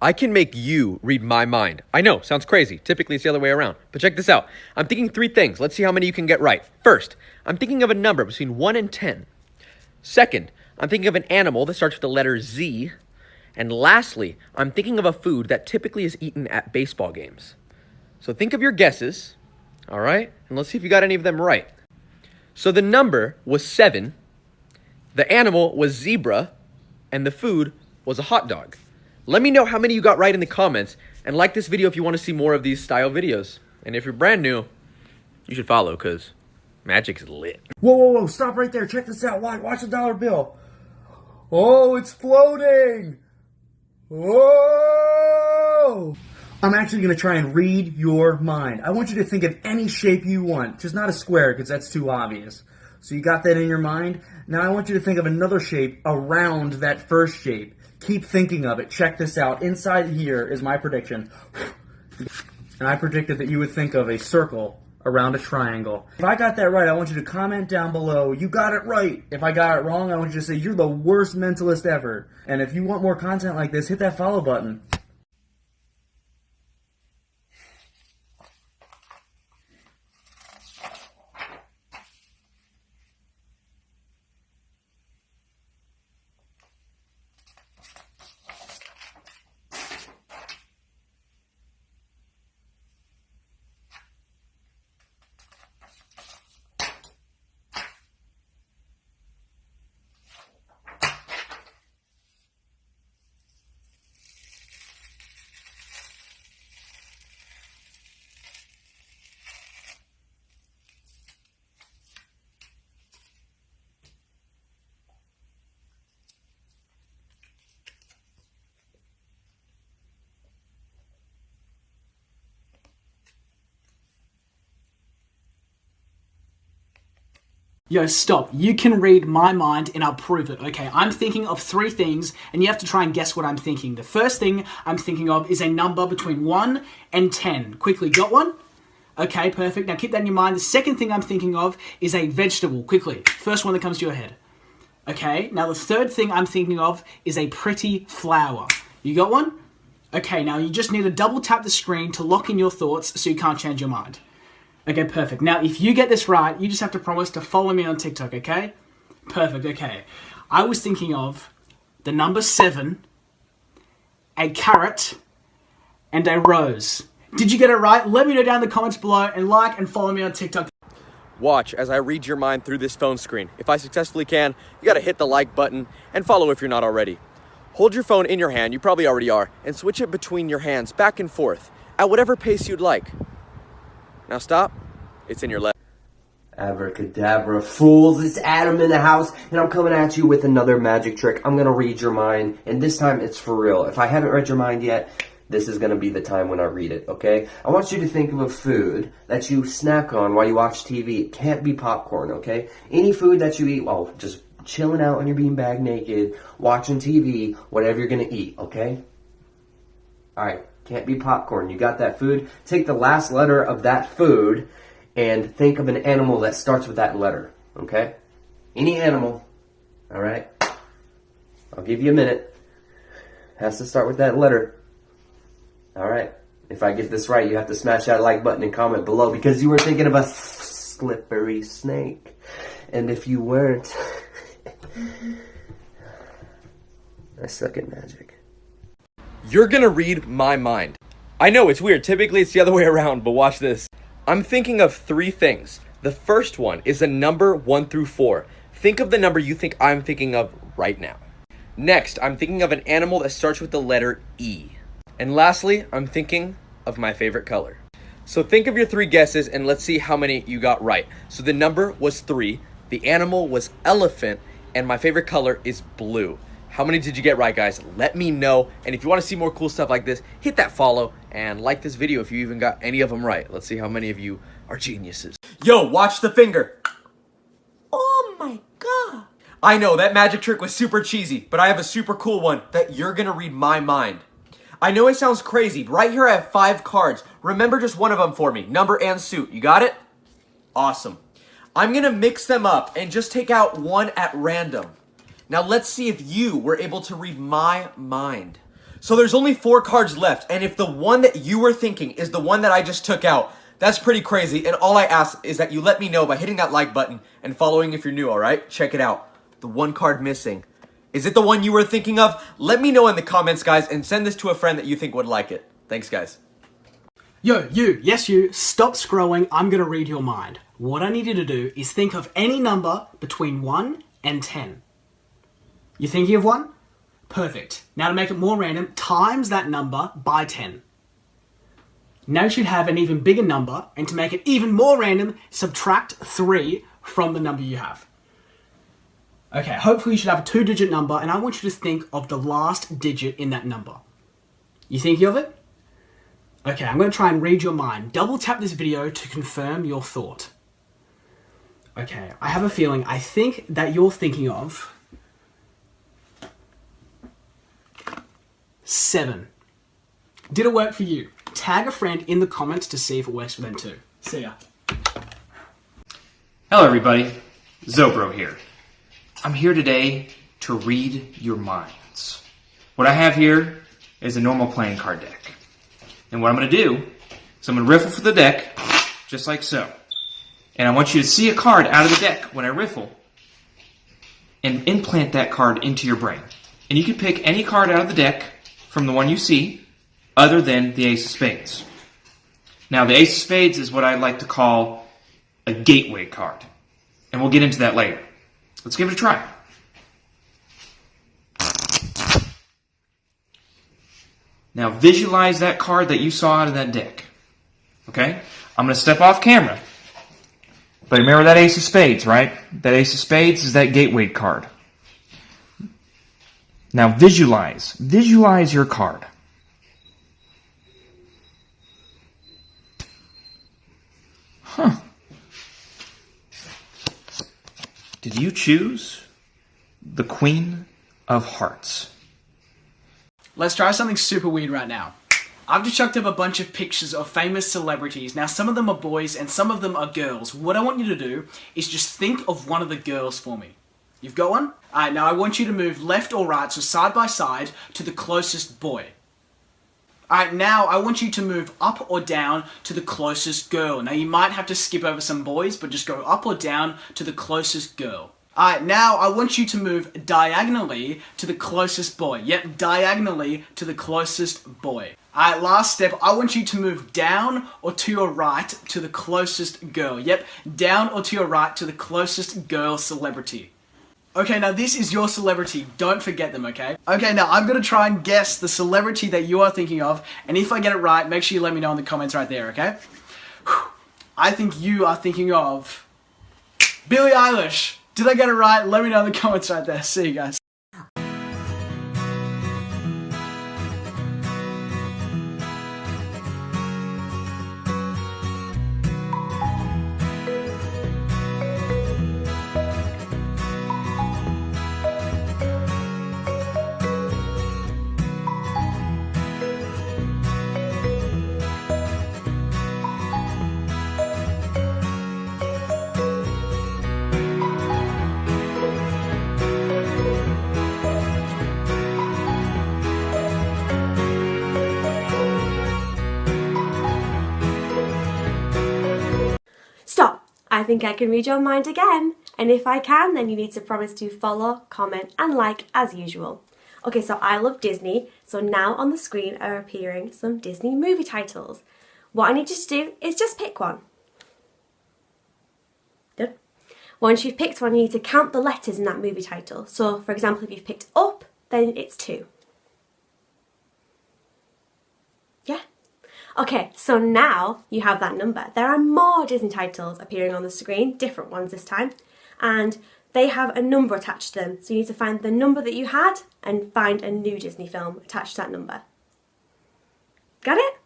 I can make you read my mind. I know, sounds crazy. Typically, it's the other way around. But check this out. I'm thinking three things. Let's see how many you can get right. First, I'm thinking of a number between 1 and 10. Second, I'm thinking of an animal that starts with the letter Z. And lastly, I'm thinking of a food that typically is eaten at baseball games. So think of your guesses, all right? And let's see if you got any of them right. So the number was 7, the animal was zebra, and the food was a hot dog. Let me know how many you got right in the comments, and like this video if you want to see more of these style videos. And if you're brand new, you should follow, because magic is lit. Whoa, whoa, whoa, stop right there. Check this out. Watch the dollar bill. Oh, it's floating. Whoa! I'm actually going to try and read your mind. I want you to think of any shape you want, just not a square because that's too obvious. So you got that in your mind? Now I want you to think of another shape around that first shape. Keep thinking of it. Check this out. Inside here is my prediction. And I predicted that you would think of a circle around a triangle. If I got that right, I want you to comment down below, you got it right. If I got it wrong, I want you to say, you're the worst mentalist ever. And if you want more content like this, hit that follow button. Yo, stop. You can read my mind and I'll prove it. Okay, I'm thinking of three things and you have to try and guess what I'm thinking. The first thing I'm thinking of is a number between 1 and 10. Quickly, got one? Okay, perfect. Now keep that in your mind. The second thing I'm thinking of is a vegetable. Quickly, first one that comes to your head. Okay, now the third thing I'm thinking of is a pretty flower. You got one? Okay, now you just need to double tap the screen to lock in your thoughts so you can't change your mind. Okay, perfect. Now, if you get this right, you just have to promise to follow me on TikTok, okay? Perfect, okay. I was thinking of the number 7, a carrot, and a rose. Did you get it right? Let me know down in the comments below, and like and follow me on TikTok. Watch as I read your mind through this phone screen. If I successfully can, you gotta hit the like button and follow if you're not already. Hold your phone in your hand, you probably already are, and switch it between your hands back and forth at whatever pace you'd like. Now stop, it's in your left. Abracadabra, fools, it's Adam in the house, and I'm coming at you with another magic trick. I'm gonna read your mind, and this time it's for real. If I haven't read your mind yet, this is gonna be the time when I read it, okay? I want you to think of a food that you snack on while you watch TV. It can't be popcorn, okay? Any food that you eat while just chilling out on your beanbag naked, watching TV, whatever you're gonna eat, okay? Alright. Can't be popcorn. You got that food? Take the last letter of that food and think of an animal that starts with that letter, okay? Any animal, all right? I'll give you a minute. Has to start with that letter. All right. If I get this right, you have to smash that like button and comment below because you were thinking of a slippery snake. And if you weren't, I suck at magic. You're gonna read my mind. I know, it's weird. Typically, it's the other way around, but watch this. I'm thinking of three things. The first one is a number 1 through 4. Think of the number you think I'm thinking of right now. Next, I'm thinking of an animal that starts with the letter E. And lastly, I'm thinking of my favorite color. So think of your three guesses and let's see how many you got right. So the number was 3, the animal was elephant, and my favorite color is blue. How many did you get right, guys? Let me know. And if you want to see more cool stuff like this, hit that follow and like this video if you even got any of them right. Let's see how many of you are geniuses. Yo, watch the finger. Oh my god. I know, that magic trick was super cheesy, but I have a super cool one that you're gonna read my mind. I know it sounds crazy, but right here I have 5 cards. Remember just one of them for me, number and suit. You got it? Awesome. I'm gonna mix them up and just take out one at random. Now let's see if you were able to read my mind. So there's only 4 cards left, and if the one that you were thinking is the one that I just took out, that's pretty crazy, and all I ask is that you let me know by hitting that like button and following if you're new, alright? Check it out. The one card missing. Is it the one you were thinking of? Let me know in the comments, guys, and send this to a friend that you think would like it. Thanks, guys. Yo, yes you, stop scrolling, I'm gonna read your mind. What I need you to do is think of any number between 1 and 10. You thinking of one? Perfect. Now to make it more random, times that number by 10. Now you should have an even bigger number, and to make it even more random, subtract 3 from the number you have. Okay, hopefully you should have a 2-digit number, and I want you to think of the last digit in that number. You thinking of it? Okay, I'm going to try and read your mind. Double tap this video to confirm your thought. Okay, I have a feeling, I think that you're thinking of 7. Did it work for you? Tag a friend in the comments to see if it works for them too. See ya. Hello everybody, Zobro here. I'm here today to read your minds. What I have here is a normal playing card deck. And what I'm going to do is I'm going to riffle for the deck, just like so. And I want you to see a card out of the deck when I riffle, and implant that card into your brain. And you can pick any card out of the deck from the one you see, other than the Ace of Spades. Now, the Ace of Spades is what I like to call a gateway card. And we'll get into that later. Let's give it a try. Now, visualize that card that you saw out of that deck. Okay? I'm going to step off camera. But remember that Ace of Spades, right? That Ace of Spades is that gateway card. Now, visualize. Visualize your card. Huh. Did you choose the Queen of Hearts? Let's try something super weird right now. I've just chucked up a bunch of pictures of famous celebrities. Now, some of them are boys and some of them are girls. What I want you to do is just think of one of the girls for me. You've got one? Alright, now I want you to move left or right, so side by side, to the closest boy. Alright, now I want you to move up or down to the closest girl. Now, you might have to skip over some boys, but just go up or down to the closest girl. Alright, now I want you to move diagonally to the closest boy. Yep, diagonally to the closest boy. Alright, last step, I want you to move down or to your right to the closest girl. Yep, down or to your right to the closest girl celebrity. Okay, now this is your celebrity. Don't forget them, okay? Okay, now I'm going to try and guess the celebrity that you are thinking of, and if I get it right, make sure you let me know in the comments right there, okay? I think you are thinking of Billie Eilish. Did I get it right? Let me know in the comments right there. See you guys. Stop! I think I can read your mind again. And if I can, then you need to promise to follow, comment and like as usual. Okay, so I love Disney, so now on the screen are appearing some Disney movie titles. What I need you to do is just pick one. Good. Once you've picked one, you need to count the letters in that movie title. So, for example, if you've picked up, then it's 2. Yeah? Okay, so now you have that number. There are more Disney titles appearing on the screen, different ones this time, and they have a number attached to them. So you need to find the number that you had and find a new Disney film attached to that number. Got it?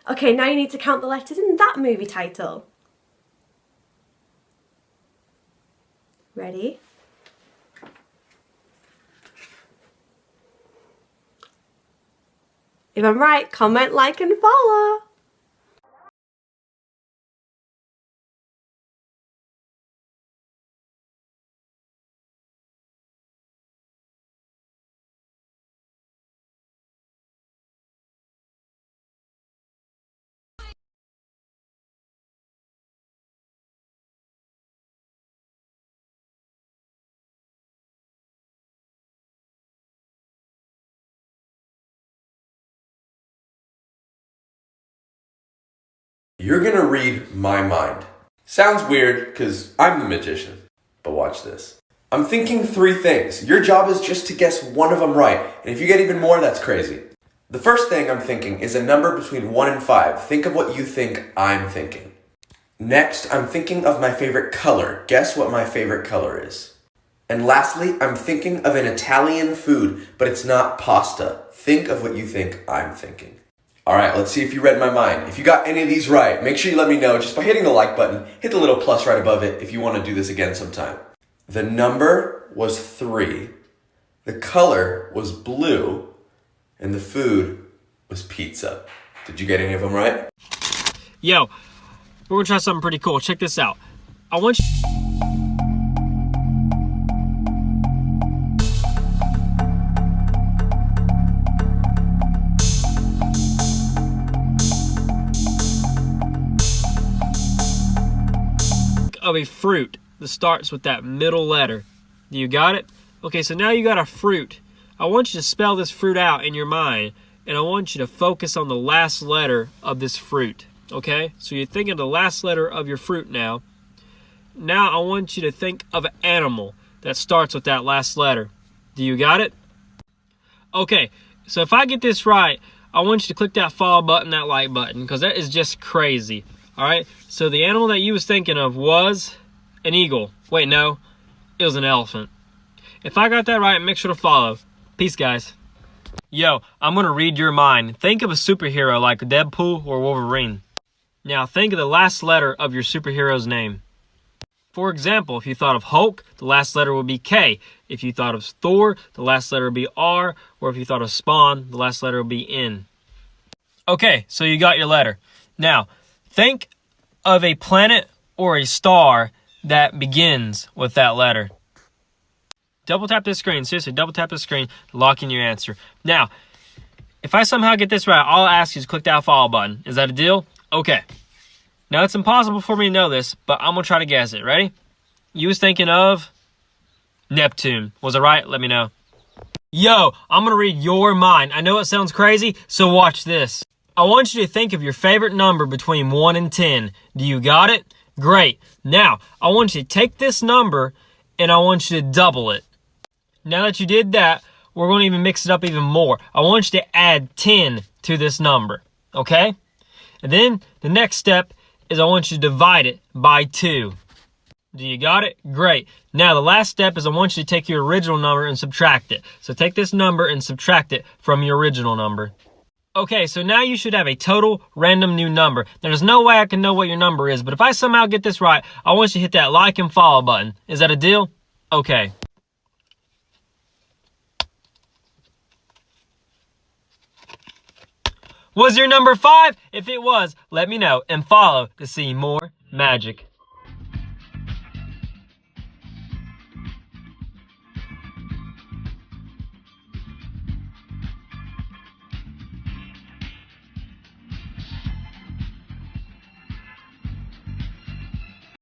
Okay, now you need to count the letters in that movie title. Ready? If I'm right, comment, like and follow. You're gonna read my mind. Sounds weird, because I'm the magician. But watch this. I'm thinking 3 things. Your job is just to guess one of them right. And if you get even more, that's crazy. The first thing I'm thinking is a number between 1 and 5. Think of what you think I'm thinking. Next, I'm thinking of my favorite color. Guess what my favorite color is. And lastly, I'm thinking of an Italian food, but it's not pasta. Think of what you think I'm thinking. Alright, let's see if you read my mind. If you got any of these right, make sure you let me know just by hitting the like button. Hit the little plus right above it if you want to do this again sometime. The number was 3, the color was blue, and the food was pizza. Did you get any of them right? Yo, we're gonna try something pretty cool. Check this out. I want you... of a fruit that starts with that middle letter. You got it? Okay, so now you got a fruit. I want you to spell this fruit out in your mind, and I want you to focus on the last letter of this fruit. Okay? So you're thinking of the last letter of your fruit now. Now I want you to think of an animal that starts with that last letter. Do you got it? Okay, so if I get this right, I want you to click that follow button, that like button, because that is just crazy. Alright, so the animal that you was thinking of was an eagle. Wait, no, it was an elephant. If I got that right, make sure to follow. Peace, guys. Yo, I'm going to read your mind. Think of a superhero like Deadpool or Wolverine. Now, think of the last letter of your superhero's name. For example, if you thought of Hulk, the last letter would be K. If you thought of Thor, the last letter would be R. Or if you thought of Spawn, the last letter would be N. Okay, so you got your letter. Now, think of a planet or a star that begins with that letter. Double tap this screen. Seriously, double tap the screen to lock in your answer. Now, if I somehow get this right, all I ask you is click that follow button. Is that a deal? Okay. Now, it's impossible for me to know this, but I'm going to try to guess it. Ready? You was thinking of Neptune. Was it right? Let me know. Yo, I'm going to read your mind. I know it sounds crazy, so watch this. I want you to think of your favorite number between 1 and 10. Do you got it? Great. Now, I want you to take this number and I want you to double it. Now that you did that, we're going to even mix it up even more. I want you to add 10 to this number. Okay? And then the next step is I want you to divide it by 2. Do you got it? Great. Now the last step is I want you to take your original number and subtract it. So take this number and subtract it from your original number. Okay, so now you should have a total random new number. There's no way I can know what your number is, but if I somehow get this right, I want you to hit that like and follow button. Is that a deal? Okay. Was your number 5? If it was, let me know and follow to see more magic.